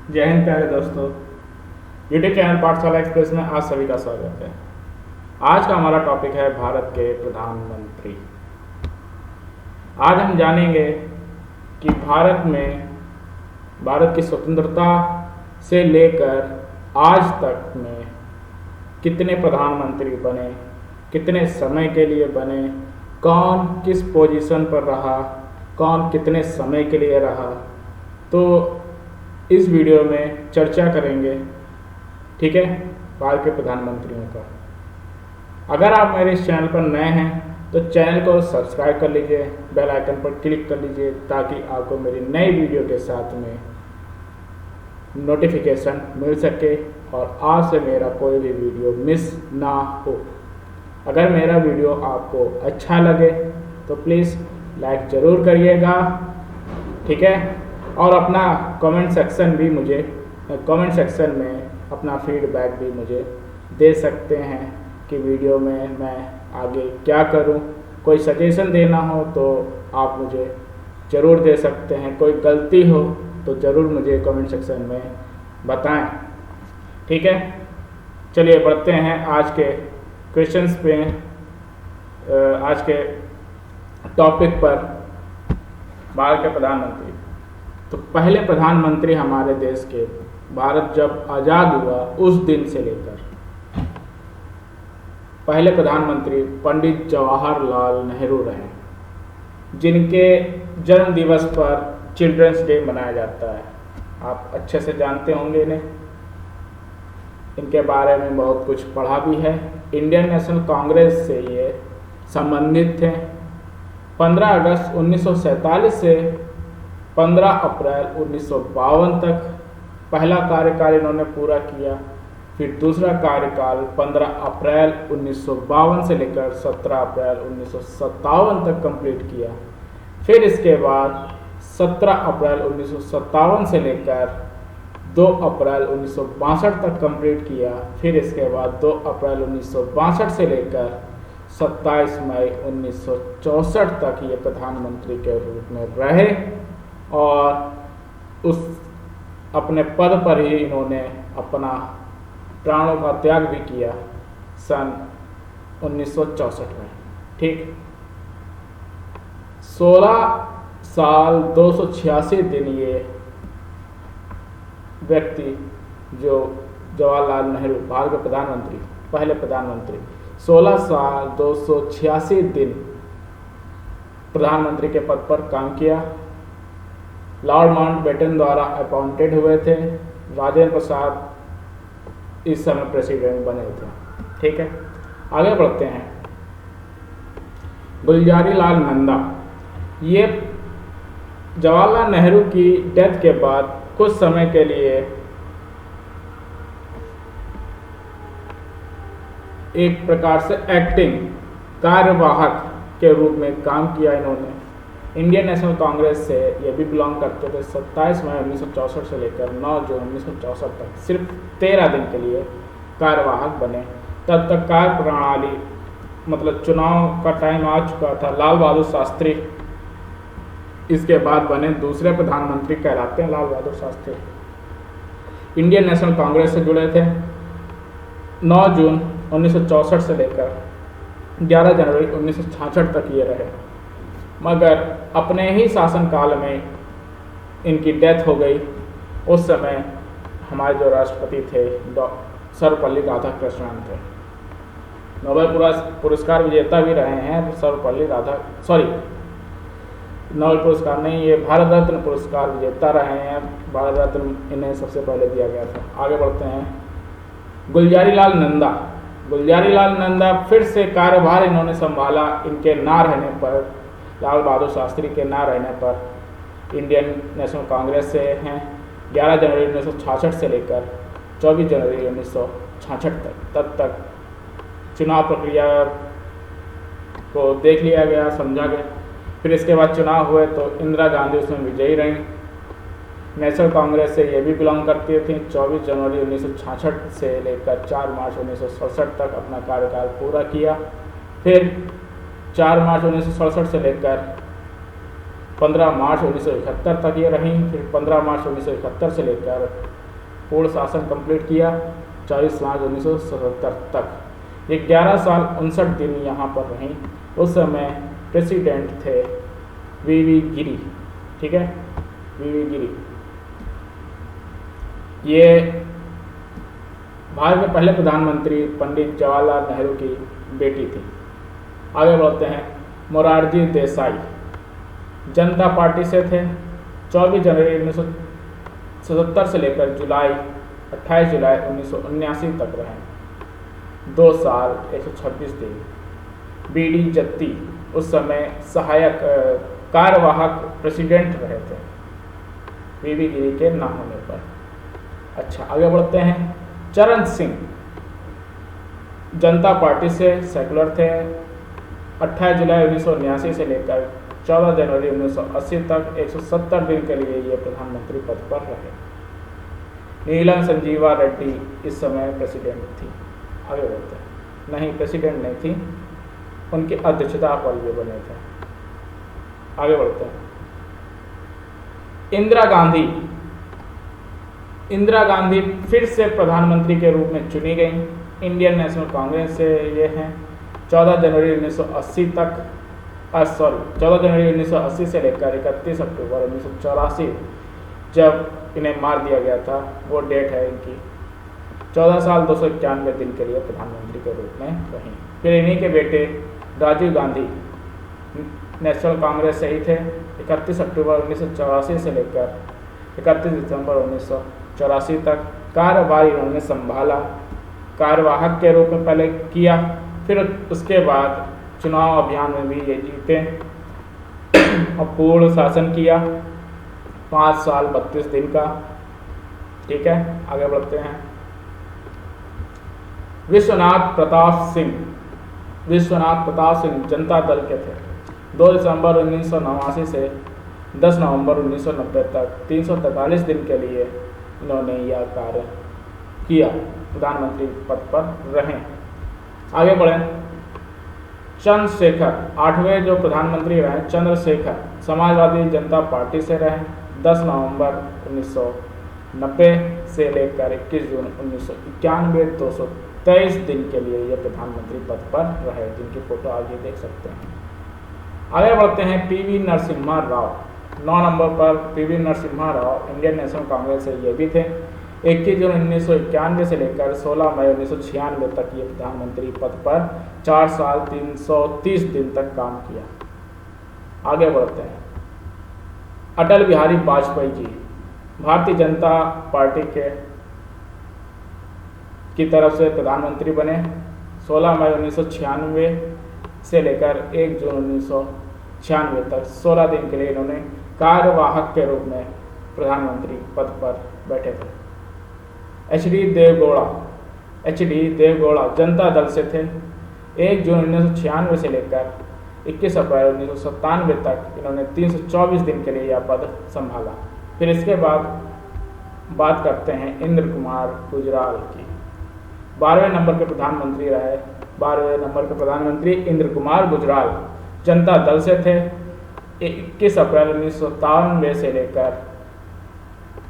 जय हिंद प्यारे दोस्तों। यूट्यूब चैनल पाठशाला एक्सप्रेस में आज सभी का स्वागत है। आज का हमारा टॉपिक है भारत के प्रधानमंत्री। आज हम जानेंगे कि भारत की स्वतंत्रता से लेकर आज तक में कितने प्रधानमंत्री बने, कितने समय के लिए बने, कौन किस पोजीशन पर रहा, कौन कितने समय के लिए रहा, तो इस वीडियो में चर्चा करेंगे। ठीक है, भारत के प्रधानमंत्रियों का। अगर आप मेरे इस चैनल पर नए हैं तो चैनल को सब्सक्राइब कर लीजिए, बेल आइकन पर क्लिक कर लीजिए ताकि आपको मेरी नई वीडियो के साथ में नोटिफिकेशन मिल सके और आज से मेरा कोई भी वीडियो मिस ना हो। अगर मेरा वीडियो आपको अच्छा लगे तो प्लीज़ लाइक ज़रूर करिएगा। ठीक है, और अपना कमेंट सेक्शन में अपना फीडबैक भी मुझे दे सकते हैं कि वीडियो में मैं आगे क्या करूं। कोई सजेशन देना हो तो आप मुझे ज़रूर दे सकते हैं, कोई गलती हो तो ज़रूर मुझे कमेंट सेक्शन में बताएं। ठीक है, चलिए बढ़ते हैं आज के क्वेश्चंस पे, आज के टॉपिक पर। भारत के प्रधानमंत्री, तो पहले प्रधानमंत्री हमारे देश के, भारत जब आज़ाद हुआ उस दिन से लेकर पहले प्रधानमंत्री पंडित जवाहरलाल नेहरू रहे, जिनके जन्म दिवस पर चिल्ड्रंस डे मनाया जाता है। आप अच्छे से जानते होंगे इन्हें, इनके बारे में बहुत कुछ पढ़ा भी है। इंडियन नेशनल कांग्रेस से ये संबंधित थे। 15 अगस्त 1947 से 15 अप्रैल 1952 तक पहला कार्यकाल इन्होंने पूरा किया। फिर दूसरा कार्यकाल 15 अप्रैल 1952 से लेकर 17 अप्रैल 1957 तक कंप्लीट किया। फिर इसके बाद 17 अप्रैल 1957 से लेकर 2 अप्रैल 1962 तक कंप्लीट किया। फिर इसके बाद 2 अप्रैल 1962 से लेकर 27 मई 1964 तक ये प्रधानमंत्री के रूप में रहे और उस अपने पद पर ही इन्होंने अपना प्राणों का त्याग भी किया सन 1964 में। ठीक, 16 साल 286 दिन ये व्यक्ति जो जवाहरलाल नेहरू, भारत के प्रधानमंत्री, पहले प्रधानमंत्री, 16 साल 286 दिन प्रधानमंत्री के पद पर काम किया। लॉर्ड माउंटबेटन द्वारा अपॉइंटेड हुए थे। राजेंद्र प्रसाद इस समय प्रेसिडेंट बने थे। ठीक है, आगे बढ़ते हैं। गुलजारी लाल नंदा, ये जवाहरलाल नेहरू की डेथ के बाद कुछ समय के लिए एक प्रकार से एक्टिंग कार्यवाहक के रूप में काम किया इन्होंने। इंडियन नेशनल कांग्रेस से ये भी बिलोंग करते थे। 27 मई 1964 से लेकर 9 जून 1964 तक सिर्फ 13 दिन के लिए कार्यवाहक बने। तब तक कार्य प्रणाली, मतलब चुनाव का टाइम आ चुका था। लाल बहादुर शास्त्री इसके बाद बने, दूसरे प्रधानमंत्री कहलाते हैं लाल बहादुर शास्त्री। इंडियन नेशनल कांग्रेस से जुड़े थे। 9 जून 1964 से लेकर 11 जनवरी 1966 तक ये रहे, मगर अपने ही शासनकाल में इनकी डेथ हो गई। उस समय हमारे जो राष्ट्रपति थे सर्वपल्ली राधाकृष्णन थे। नोबेल पुरस्कार विजेता भी रहे हैं नोबेल पुरस्कार नहीं, ये भारत रत्न पुरस्कार विजेता रहे हैं। भारत रत्न इन्हें सबसे पहले दिया गया था। आगे बढ़ते हैं। गुलजारी लाल नंदा फिर से कार्यभार इन्होंने संभाला। इनके ना रहने पर, लाल बहादुर शास्त्री के ना रहने पर, इंडियन नेशनल कांग्रेस से हैं। 11 जनवरी 1966 से लेकर 24 जनवरी 1966 तक, तब तक चुनाव प्रक्रिया को देख लिया गया, समझा गया। फिर इसके बाद चुनाव हुए तो इंदिरा गांधी उसमें विजयी रहीं। नेशनल कांग्रेस से ये भी बिलोंग करती थी। 24 जनवरी 1966 से लेकर 4 मार्च 1967 तक अपना कार्यकाल पूरा किया। फिर 4 मार्च 1967 से लेकर 15 मार्च 1971 तक ये रहीं। फिर 15 मार्च 1971 से लेकर पूर्ण शासन कंप्लीट किया 24 मार्च 1977 तक। ये 11 साल 59 दिन यहाँ पर रहीं। उस समय प्रेसिडेंट थे वीवी गिरी। ठीक है, वीवी गिरी ये भारत के पहले प्रधानमंत्री पंडित जवाहरलाल नेहरू की बेटी थी। आगे बढ़ते हैं। मोरारजी देसाई जनता पार्टी से थे। 24 जनवरी 1977 से लेकर 28 जुलाई 1979 तक रहे, 2 साल 126 दिन। बीडी जत्ती उस समय सहायक कार्यवाहक प्रेसिडेंट रहे थे वीवी गिरी के ना होने पर। अच्छा, आगे बढ़ते हैं। चरण सिंह जनता पार्टी से सेकुलर थे। 28 जुलाई 1979 से लेकर 14 जनवरी 1980 तक 170 दिन के लिए ये प्रधानमंत्री पद पर रहे। नीलम संजीवा रेड्डी इस समय प्रेसिडेंट थी। आगे बढ़ते हैं। नहीं, प्रेसिडेंट नहीं थी, उनकी अध्यक्षता पर ये बने थे। आगे बढ़ते हैं। इंदिरा गांधी फिर से प्रधानमंत्री के रूप में चुनी गई। इंडियन नेशनल कांग्रेस से ये हैं। 14 जनवरी 1980 तक 14 जनवरी 1980 से लेकर 31 अक्टूबर 1984 जब इन्हें मार दिया गया था, वो डेट है इनकी। 14 साल 291 दिन के लिए प्रधानमंत्री के रूप में रहीं। फिर इन्हीं के बेटे राजीव गांधी नेशनल कांग्रेस से ही थे। 31 अक्टूबर 1984 से लेकर 31 दिसंबर 1984 तक कार्यभार इन्होंने संभाला। कार्यवाहक के रूप में पहले किया, फिर उसके बाद चुनाव अभियान में भी ये जीते और पूर्ण शासन किया 5 साल 32 दिन का। ठीक है, आगे बढ़ते हैं। विश्वनाथ प्रताप सिंह जनता दल के थे। 2 दिसंबर 1989 से 10 नवंबर 1990 तक 343 दिन के लिए इन्होंने यह कार्य किया, प्रधानमंत्री पद पर रहे। आगे बढ़ें। चंद्रशेखर 8वें जो प्रधानमंत्री रहे, चंद्रशेखर समाजवादी जनता पार्टी से रहे। 10 नवंबर 1990 से लेकर 21 जून 1991 223 दिन के लिए ये प्रधानमंत्री पद पर रहे, जिनकी फोटो आगे देख सकते हैं। आगे बढ़ते हैं। पीवी नरसिम्हा राव 9 नंबर पर PV Narasimha Rao Indian national Congress से ये भी थे। 21 जून 1991 से लेकर 16 मई 1996 तक ये प्रधानमंत्री पद पर 4 साल 330 दिन तक काम किया। आगे बढ़ते हैं। अटल बिहारी वाजपेयी जी भारतीय जनता पार्टी की तरफ से प्रधानमंत्री बने। 16 मई 1996 से लेकर 1 जून 1996 तक 16 दिन के लिए इन्होंने कार्यवाहक के रूप में प्रधानमंत्री पद पर बैठे थे। एच डी देवगौड़ा जनता दल से थे। 1 जून 1996 से लेकर 21 अप्रैल 1997 तक इन्होंने 324 दिन के लिए यह पद संभाला। फिर इसके बाद बात करते हैं इंद्र कुमार गुजराल की। 12वें नंबर के प्रधानमंत्री रहे। 12वें नंबर के प्रधानमंत्री इंद्र कुमार गुजराल जनता दल से थे। 21 अप्रैल 1997 से लेकर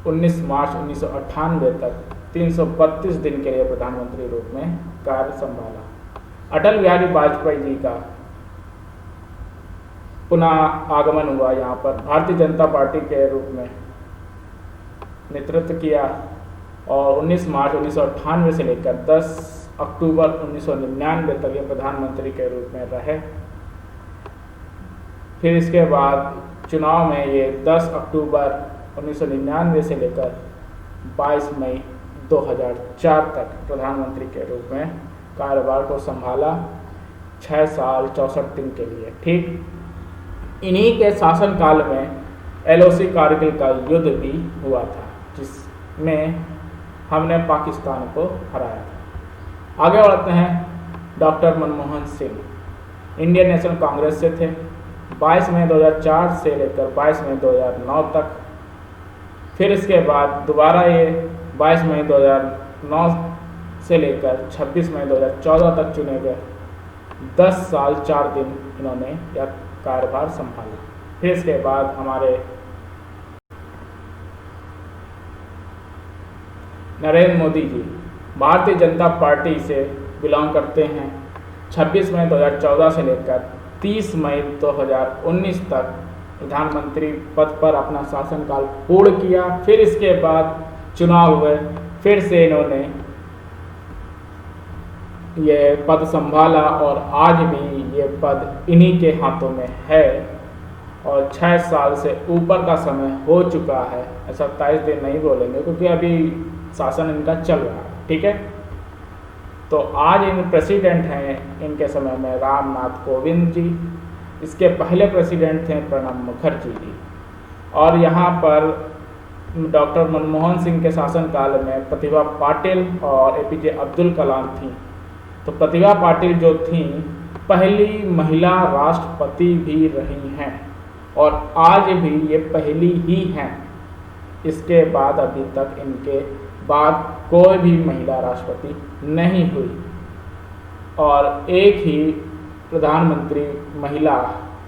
19 मार्च 1998 तक 332 दिन के लिए प्रधानमंत्री रूप में कार्य संभाला। अटल बिहारी वाजपेयी जी का पुनः आगमन हुआ यहाँ पर। भारतीय जनता पार्टी के रूप में नेतृत्व किया और 19 मार्च 1998 से लेकर 10 अक्टूबर 1999 तक ये प्रधानमंत्री के रूप में रहे। फिर इसके बाद चुनाव में ये 10 अक्टूबर 1999 से लेकर 22 मई 2004 तक प्रधानमंत्री के रूप में कार्यभार को संभाला 6 साल 64 दिन के लिए। ठीक इन्हीं के शासनकाल में LOC कारगिल का युद्ध भी हुआ था, जिसमें हमने पाकिस्तान को हराया था। आगे बढ़ते हैं। Doctor Manmohan Singh Indian national Congress से थे। 22 मई 2004 से लेकर 22 मई 2009 तक। फिर इसके बाद दोबारा ये 22 मई 2009 से लेकर 26 मई 2014 तक चुने गए। 10 साल 4 दिन इन्होंने यह कार्यभार संभाला। फिर इसके बाद हमारे नरेंद्र मोदी जी भारतीय जनता पार्टी से बिलोंग करते हैं। 26 मई 2014 से लेकर 30 मई 2019 तक प्रधानमंत्री पद पर अपना शासनकाल पूर्ण किया। फिर इसके बाद चुनाव हुए, फिर से इन्होंने ये पद संभाला और आज भी ये पद इन्हीं के हाथों में है और 6 साल से ऊपर का समय हो चुका है। 27 दिन नहीं बोलेंगे क्योंकि अभी शासन इनका चल रहा है, ठीक है। तो आज इन प्रेसिडेंट हैं इनके समय में रामनाथ कोविंद जी, इसके पहले प्रेसिडेंट थे प्रणब मुखर्जी जी, और यहाँ पर डॉक्टर मनमोहन सिंह के शासनकाल में प्रतिभा पाटिल और एपीजे अब्दुल कलाम थी। तो प्रतिभा पाटिल जो थी पहली महिला राष्ट्रपति भी रही हैं और आज भी ये पहली ही हैं। इसके बाद अभी तक इनके बाद कोई भी महिला राष्ट्रपति नहीं हुई और एक ही प्रधानमंत्री महिला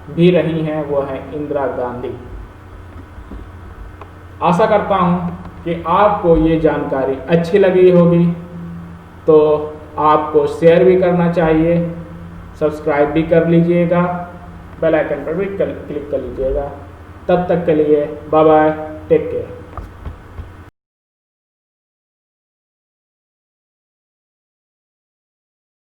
भी रही हैं, वो है इंदिरा गांधी। आशा करता हूँ कि आपको ये जानकारी अच्छी लगी होगी, तो आपको शेयर भी करना चाहिए, सब्सक्राइब भी कर लीजिएगा, बेल आइकन पर भी क्लिक कर लीजिएगा। तब तक के लिए बाय बाय, टेक केयर।